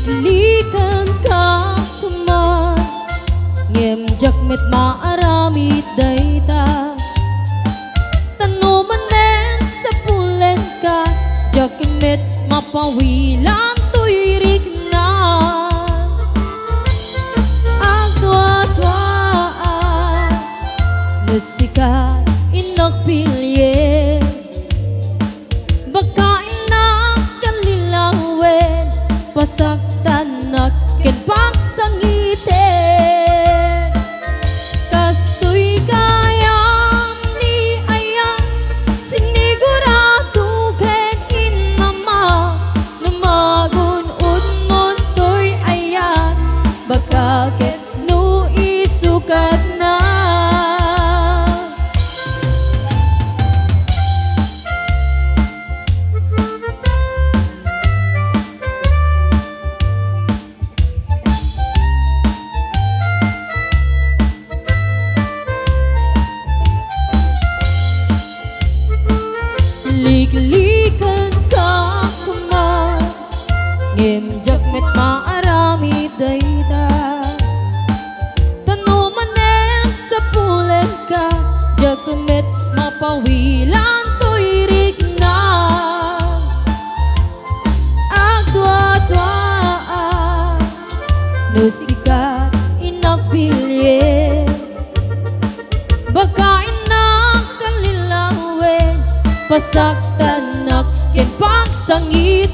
Liklikan ka kuman ngem jakmet maaramid dayta tanuman nen sa pulen ka jakmet mapawilan tuirik na agdwa-dwaan nasikat inak pilye baka inak kalilawen pasaktan nakin pagsangiten kasoy kayam ni ayang sinigurado ken inama namagun udmon toy ayan baka ket no isukat na Liklikan ka kuman ngem jakmet maarami dayta tanuman nen sa pulen ka jakmet mapawilan tuirik na agdwa-dwaan nusikat inak pilye baka inak kalilawen pasaktan nakin pagsangit